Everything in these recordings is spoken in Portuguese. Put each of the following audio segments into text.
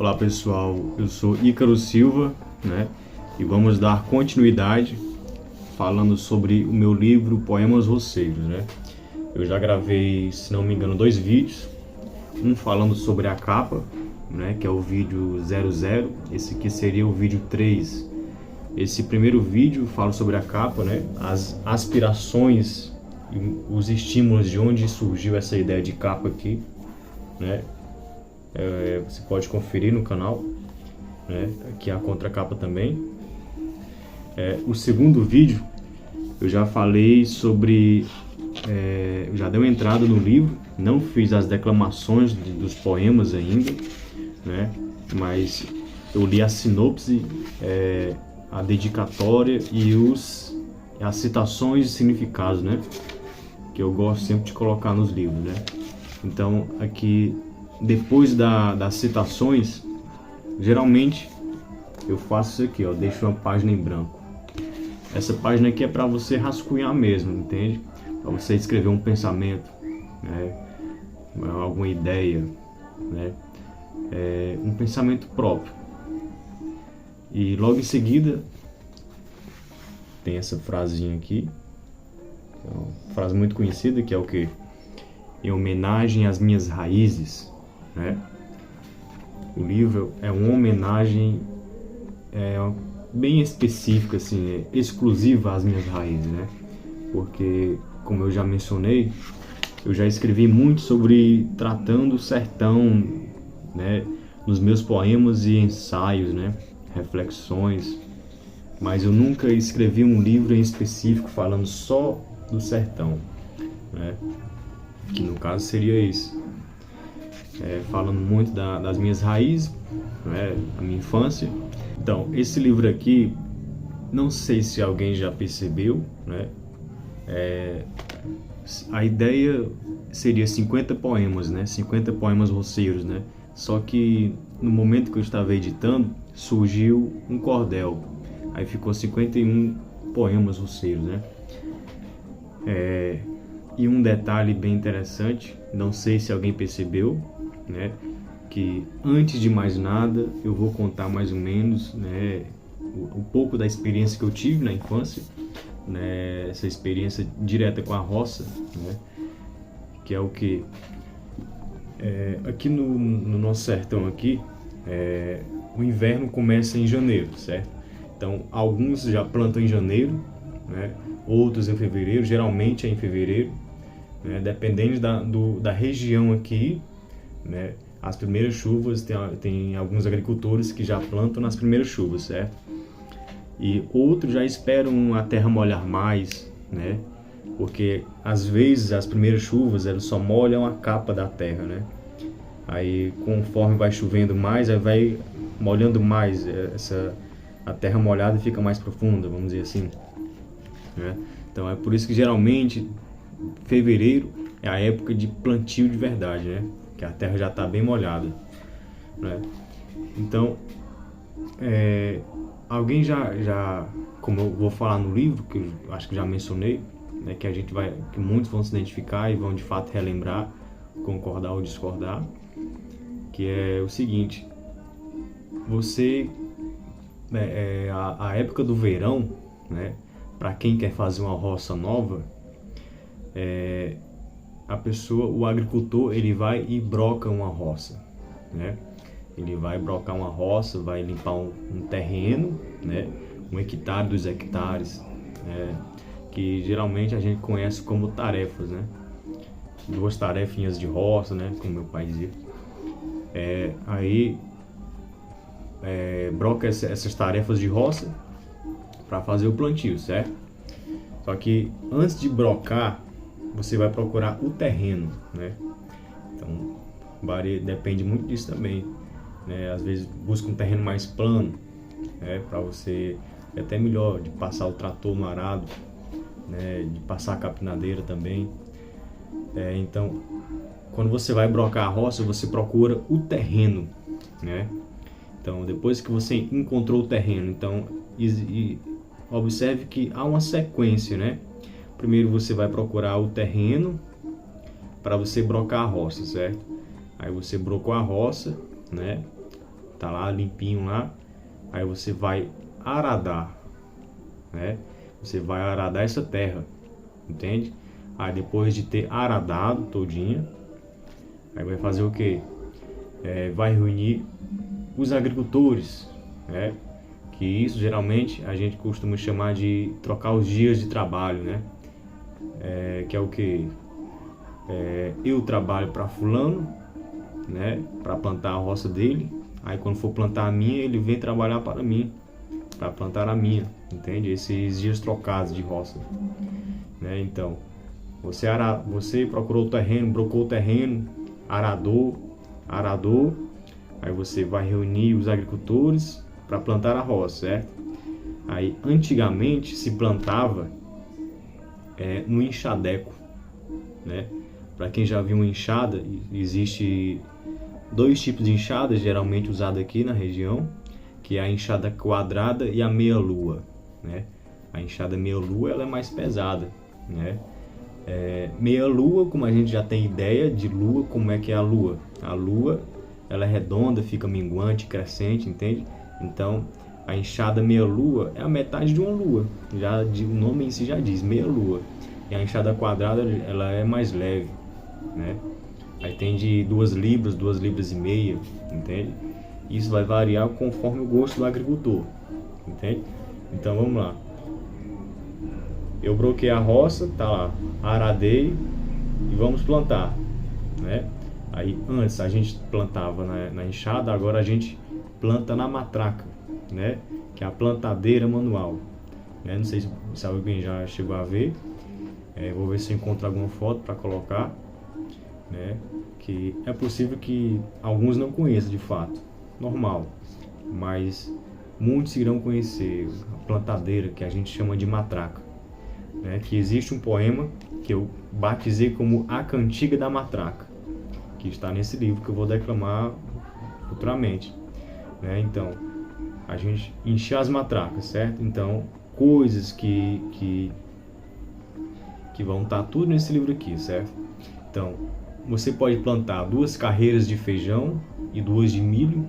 Olá pessoal, eu sou Ícaro Silva, né? E vamos dar continuidade falando sobre o meu livro Poemas Roceiros, né? Eu já gravei, se não me engano, 2 vídeos, um falando sobre a capa, né? Que é o vídeo 00, esse aqui seria o vídeo 3. Esse primeiro vídeo fala sobre a capa, né? As aspirações e os estímulos de onde surgiu essa ideia de capa aqui, né? Você pode conferir no canal, né? Aqui é a contracapa também. O segundo vídeo eu já falei sobre, eu já dei uma entrada no livro, não fiz as declamações dos poemas ainda, né? Mas eu li a sinopse, a dedicatória e as citações e significados, né? Que eu gosto sempre de colocar nos livros, né? Então aqui, depois das citações, geralmente eu faço isso aqui, ó, deixo uma página em branco. Essa página aqui é para você rascunhar mesmo, entende? Para você escrever um pensamento, né? Alguma ideia, né? Um pensamento próprio. E logo em seguida tem essa frasinha aqui, é uma frase muito conhecida, que é o que? Em homenagem às minhas raízes, né? O livro é uma homenagem bem específica, assim, exclusiva às minhas raízes, né? Porque, como eu já mencionei, eu já escrevi muito sobre tratando o sertão, né? Nos meus poemas e ensaios, né? Reflexões, mas eu nunca escrevi um livro em específico falando só do sertão, né? Que no caso seria isso, falando muito das minhas raízes, né? A minha infância. Então, esse livro aqui, não sei se alguém já percebeu, né? A ideia seria 50 poemas, né? 50 poemas roceiros, né? Só que no momento que eu estava editando, surgiu um cordel, aí ficou 51 poemas roceiros, né? E um detalhe bem interessante, não sei se alguém percebeu, né? Que antes de mais nada eu vou contar mais ou menos, né, um pouco da experiência que eu tive na infância, né? Essa experiência direta com a roça, né? Que é o que aqui no nosso sertão aqui, o inverno começa em janeiro, certo? Então alguns já plantam em janeiro, né? Outros em fevereiro, geralmente é em fevereiro, né? Dependendo da região aqui, né? As primeiras chuvas, tem alguns agricultores que já plantam nas primeiras chuvas, certo? E outros já esperam a terra molhar mais, né? Porque às vezes as primeiras chuvas elas só molham a capa da terra, né? Aí conforme vai chovendo mais, aí vai molhando mais, a terra molhada fica mais profunda, vamos dizer assim, né? Então é por isso que geralmente fevereiro é a época de plantio de verdade, né? Que a terra já está bem molhada, né? Então, alguém já, como eu vou falar no livro, que eu acho que já mencionei, né, que muitos vão se identificar e vão de fato relembrar, concordar ou discordar, que é o seguinte: você, a época do verão, né, para quem quer fazer uma roça nova, o agricultor, ele vai e broca uma roça, né? Ele vai brocar uma roça, vai limpar um terreno, né? 1 hectare, 2 hectares, que geralmente a gente conhece como tarefas, né? 2 tarefinhas de roça, né? Como meu pai dizia. Aí broca essas tarefas de roça para fazer o plantio, certo? Só que antes de brocar, você vai procurar o terreno, né? Então, depende muito disso também, né? Às vezes busca um terreno mais plano, né? Para você, é até melhor de passar o trator no arado, né? De passar a capinadeira também. Então, quando você vai brocar a roça, você procura o terreno, né? Então, depois que você encontrou o terreno, então, observe que há uma sequência, né? Primeiro você vai procurar o terreno para você brocar a roça, certo? Aí você brocou a roça, né? tá lá limpinho lá. Aí você vai aradar, né? Você vai aradar essa terra, entende? Aí depois de ter aradado todinha, aí vai fazer o que? Vai reunir os agricultores, né? Que isso geralmente a gente costuma chamar de trocar os dias de trabalho, né? Que é o que? Eu trabalho para fulano, né? Para plantar a roça dele. Aí quando for plantar a minha, ele vem trabalhar para mim, para plantar a minha, entende? Esses dias trocados de roça, né? Então, você procurou o terreno, brocou o terreno, aradou, aí você vai reunir os agricultores para plantar a roça, certo? Aí, antigamente se plantava no enxadeco, né? Para quem já viu uma enxada, existe 2 tipos de enxada geralmente usada aqui na região, que é a enxada quadrada e a meia-lua, né? A enxada meia-lua ela é mais pesada, né? Meia-lua, como a gente já tem ideia de lua, como é que é a lua? A lua ela é redonda, fica minguante, crescente, entende? Então a enxada meia-lua é a metade de uma lua, o nome em si já diz, meia-lua. E a enxada quadrada ela é mais leve, né? Aí tem de 2 libras, 2 libras e meia, entende? Isso vai variar conforme o gosto do agricultor, entende? Então vamos lá. Eu broquei a roça, tá lá, aradei e vamos plantar, né? Aí antes a gente plantava na enxada, agora a gente planta na matraca, né? Que é a plantadeira manual, né? Não sei se alguém já chegou a ver. Vou ver se eu encontro alguma foto para colocar, né? Que é possível que alguns não conheçam de fato, normal, mas muitos irão conhecer a plantadeira, que a gente chama de matraca, né? Que existe um poema que eu batizei como A Cantiga da Matraca, que está nesse livro que eu vou declamar futuramente, né? Então, a gente encher as matracas, certo? Então, coisas que vão estar tudo nesse livro aqui, certo? Então, você pode plantar 2 carreiras de feijão e 2 de milho,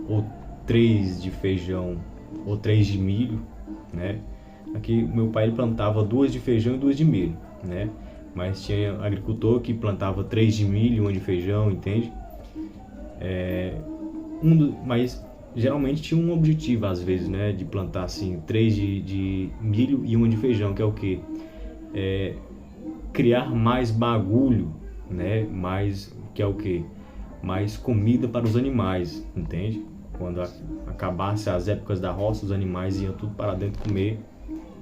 ou 3 de feijão ou 3 de milho, né? Aqui meu pai ele plantava 2 de feijão e 2 de milho, né? Mas tinha agricultor que plantava 3 de milho e 1 de feijão, entende? Mas geralmente tinha um objetivo às vezes, né? De plantar assim 3 de milho e 1 de feijão, que é o quê? Criar mais bagulho, né? Que é o que? Mais comida para os animais, entende? Quando acabasse as épocas da roça, os animais iam tudo para dentro comer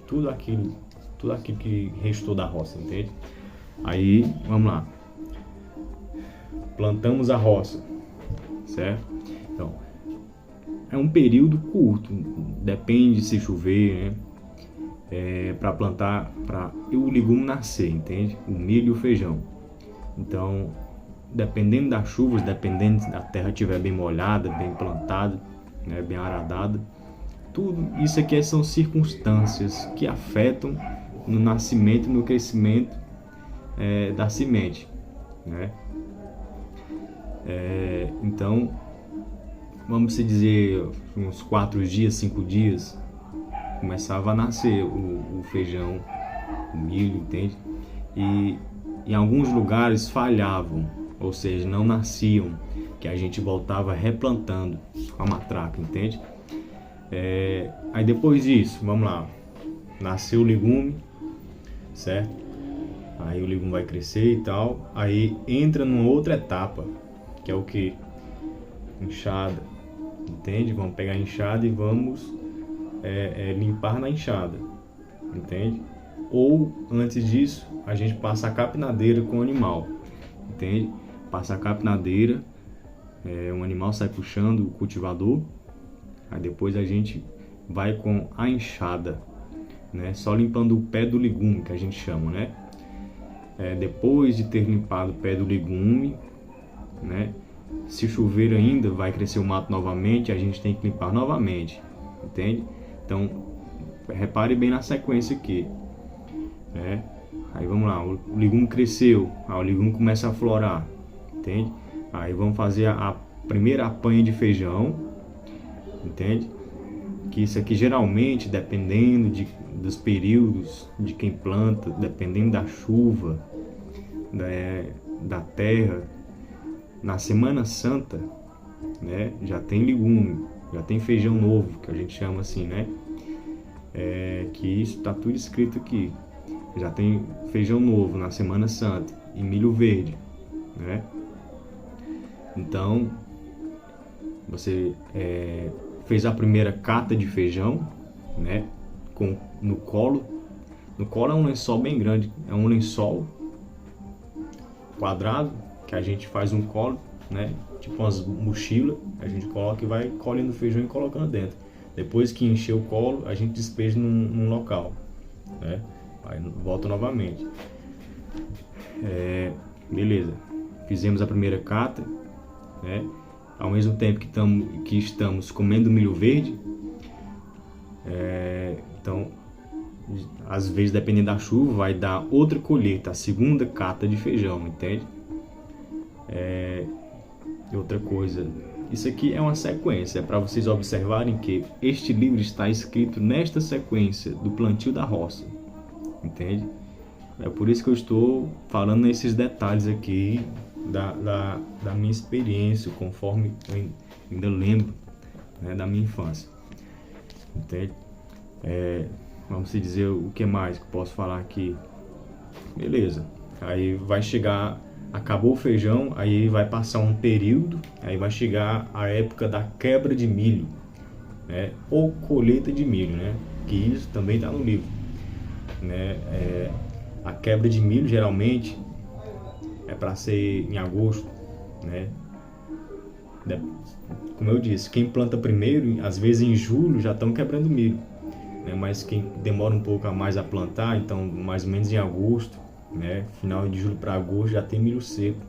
tudo aquilo que restou da roça, entende? Aí, vamos lá. Plantamos a roça, certo? Então, é um período curto, depende se chover, né? Para plantar, para o legume nascer, entende? O milho e o feijão. Então, dependendo das chuvas, dependendo se a terra estiver bem molhada, bem plantada, né, bem aradada, tudo isso aqui são circunstâncias que afetam no nascimento e no crescimento da semente, né? Então, vamos dizer, uns 4 dias, 5 dias, começava a nascer o feijão, o milho, entende? E em alguns lugares falhavam, ou seja, não nasciam, que a gente voltava replantando a matraca, entende? Aí depois disso, vamos lá, nasceu o legume, certo? Aí o legume vai crescer e tal, aí entra numa outra etapa, que é o que? Enxada, entende? Vamos pegar a enxada e vamos limpar na enxada, entende? Ou antes disso, a gente passa a capinadeira com o animal, entende? Passa a capinadeira, um animal sai puxando o cultivador, aí depois a gente vai com a enxada, né? Só limpando o pé do legume, que a gente chama, né? Depois de ter limpado o pé do legume, né? Se chover ainda, vai crescer o mato novamente, a gente tem que limpar novamente, entende? Então, repare bem na sequência aqui, né? Aí vamos lá, o legume cresceu, aí o legume começa a florar, entende? Aí vamos fazer a primeira apanha de feijão, entende? Que isso aqui geralmente, dependendo dos períodos de quem planta, dependendo da chuva, da terra, na Semana Santa, né, já tem legume, já tem feijão novo, que a gente chama assim, né? Que isso está tudo escrito aqui. Já tem feijão novo na Semana Santa e milho verde, né? Então, você fez a primeira cata de feijão, né? No colo. No colo é um lençol bem grande, é um lençol quadrado que a gente faz um colo, né? Tipo umas mochilas, a gente coloca e vai colhendo feijão e colocando dentro. Depois que encher o colo, a gente despeja num local, né? Aí volta novamente. Beleza. Fizemos a primeira cata, né? Ao mesmo tempo que estamos comendo milho verde, então, às vezes, dependendo da chuva, vai dar outra colheita, a segunda cata de feijão, entende? Outra coisa, isso aqui é uma sequência, é para vocês observarem que este livro está escrito nesta sequência do plantio da roça, entende? É por isso que eu estou falando esses detalhes aqui da minha experiência, conforme eu ainda lembro, né, da minha infância, entende? Vamos dizer o que mais que eu posso falar aqui. Beleza, aí vai chegar, acabou o feijão, aí vai passar um período, aí vai chegar a época da quebra de milho, né? Ou colheita de milho, né? Que isso também está no livro, né? A quebra de milho geralmente é para ser em agosto, né? Como eu disse, quem planta primeiro, às vezes em julho já estão quebrando milho, né? Mas quem demora um pouco a mais a plantar, então mais ou menos em agosto, né? Final de julho para agosto já tem milho seco,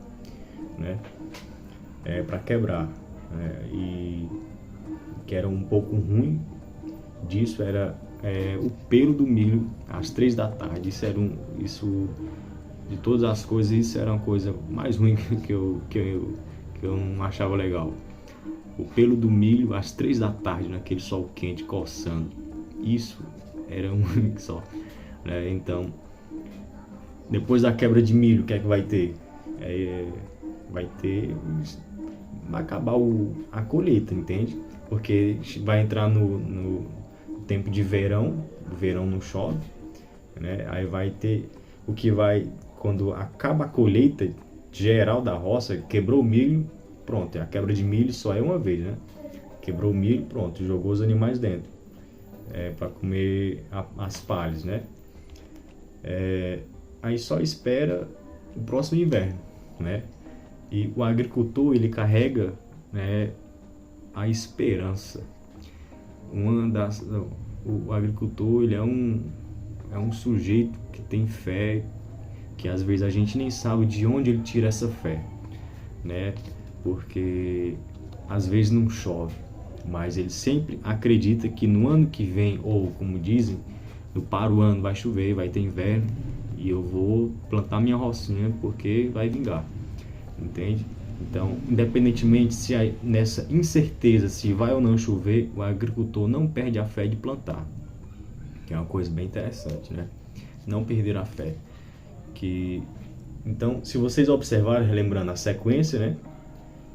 né? Para quebrar, né? E que era um pouco ruim disso era o pelo do milho às 3 da tarde. Isso de todas as coisas, isso era uma coisa mais ruim que eu não achava legal. O pelo do milho às 3 da tarde, naquele sol quente, coçando. Isso era um só, né? Então, depois da quebra de milho, o que é que vai ter? Vai acabar a colheita, entende? Porque vai entrar no tempo de verão, o verão não chove, né? Aí vai ter quando acaba a colheita geral da roça, quebrou o milho, pronto, a quebra de milho só é uma vez, né? Quebrou o milho, pronto, jogou os animais dentro, para comer as palhas, né? Aí só espera o próximo inverno, né? E o agricultor, ele carrega, né, a esperança. O agricultor, ele é um sujeito que tem fé, que às vezes a gente nem sabe de onde ele tira essa fé, né? Porque às vezes não chove, mas ele sempre acredita que no ano que vem, ou como dizem, para o ano vai chover, vai ter inverno, e eu vou plantar minha rocinha porque vai vingar, entende? Então, independentemente nessa incerteza se vai ou não chover, o agricultor não perde a fé de plantar, que é uma coisa bem interessante, né? Não perder a fé. Então, se vocês observarem, relembrando a sequência, né?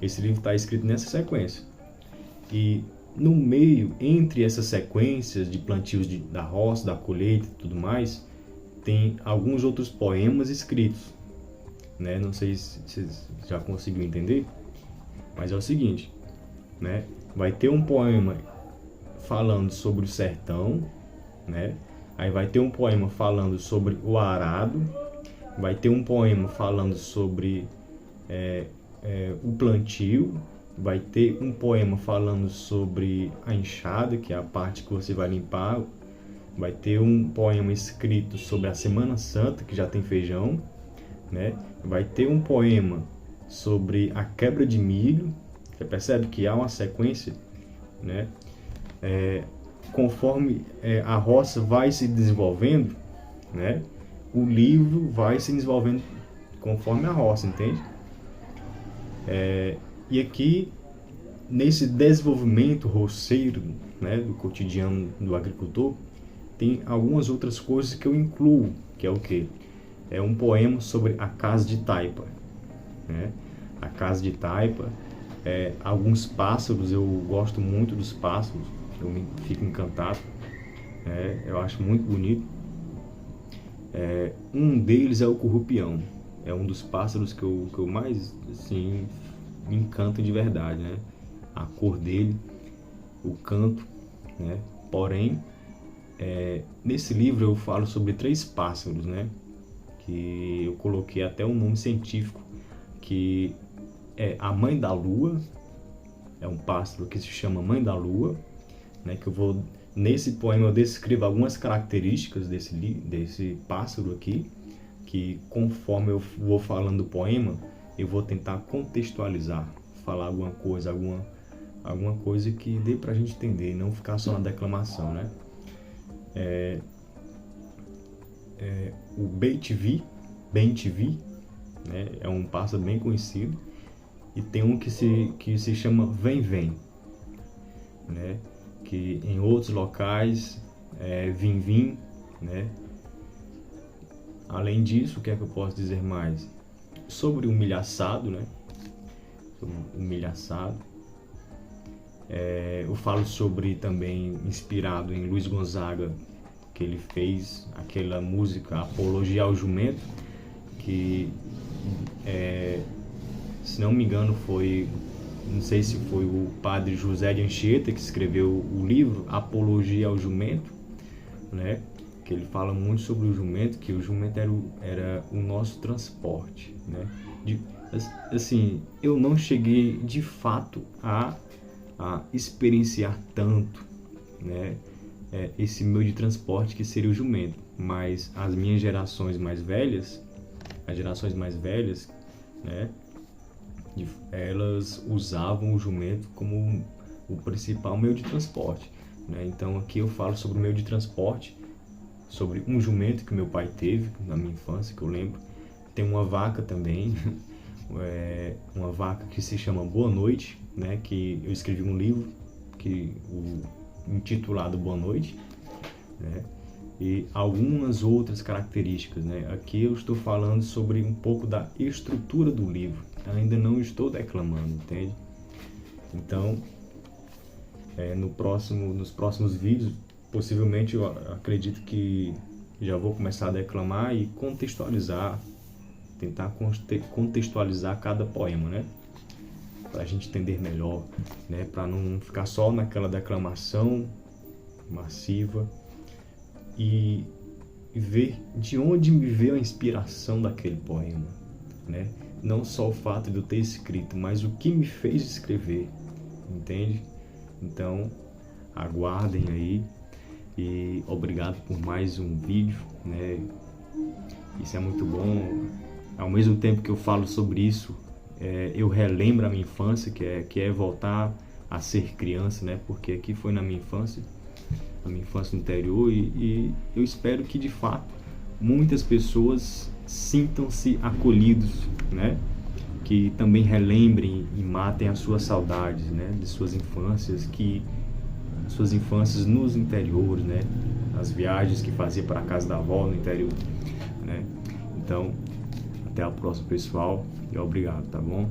Esse livro está escrito nessa sequência. E no meio, entre essas sequências de plantios da roça, da colheita e tudo mais, tem alguns outros poemas escritos, né? Não sei se vocês já conseguiram entender, mas é o seguinte, né? Vai ter um poema falando sobre o sertão, né? Aí vai ter um poema falando sobre o arado, vai ter um poema falando sobre o plantio, vai ter um poema falando sobre a enxada, que é a parte que você vai limpar, vai ter um poema escrito sobre a Semana Santa, que já tem feijão, né? Vai ter um poema sobre a quebra de milho. Você percebe que há uma sequência, né? Conforme a roça vai se desenvolvendo, né? O livro vai se desenvolvendo conforme a roça, entende? E aqui nesse desenvolvimento roceiro, né, do cotidiano do agricultor, tem algumas outras coisas que eu incluo, que é o quê? É um poema sobre a casa de taipa, né? A casa de taipa, alguns pássaros, eu gosto muito dos pássaros, fico encantado, eu acho muito bonito. Um deles é o currupião, é um dos pássaros que eu mais, assim, me encanta de verdade, né? A cor dele, o canto, né? Porém, nesse livro eu falo sobre 3 pássaros, né? Que eu coloquei até um nome científico, que é a mãe da lua, é um pássaro que se chama mãe da lua, né? Que nesse poema eu descrevo algumas características desse pássaro aqui, que conforme eu vou falando do poema, eu vou tentar contextualizar, falar alguma coisa que dê pra gente entender, não ficar só na declamação, né? O bem-te-vi, né? É um pássaro bem conhecido, e tem um que se chama vem-vem, né? Que em outros locais é vim-vim, né? Além disso, o que é que eu posso dizer mais? Sobre o milhaçado, né? Sobre o milhaçado. Eu falo sobre também, inspirado em Luiz Gonzaga, que ele fez aquela música Apologia ao Jumento, que, se não me engano, não sei se foi o padre José de Anchieta que escreveu o livro Apologia ao Jumento, né? Que ele fala muito sobre o jumento, que o jumento era o nosso transporte, né? Assim, eu não cheguei de fato a experienciar tanto, né? Esse meio de transporte que seria o jumento, mas as minhas gerações mais velhas, né? Elas usavam o jumento como o principal meio de transporte, né? Então aqui eu falo sobre o meio de transporte, sobre um jumento que meu pai teve na minha infância, que eu lembro. Tem uma vaca também, uma vaca que se chama Boa Noite, né? Que eu escrevi um livro intitulado Boa Noite, né? E algumas outras características, né? Aqui eu estou falando sobre um pouco da estrutura do livro, ainda não estou declamando, entende? Então, nos próximos vídeos, possivelmente eu acredito que já vou começar a declamar e tentar contextualizar cada poema, né? Para a gente entender melhor, né? Para não ficar só naquela declamação massiva e ver de onde me veio a inspiração daquele poema, né? Não só o fato de eu ter escrito, mas o que me fez escrever, entende? Então, aguardem aí. E obrigado por mais um vídeo, né? Isso é muito bom. Ao mesmo tempo que eu falo sobre isso, eu relembro a minha infância, que é voltar a ser criança, né? Porque aqui foi na minha infância no interior, e eu espero que de fato muitas pessoas sintam-se acolhidos, né? Que também relembrem e matem as suas saudades, né? De suas infâncias nos interiores, né? As viagens que fazia para a casa da avó no interior, né? Então, até a próxima, pessoal, e obrigado, tá bom?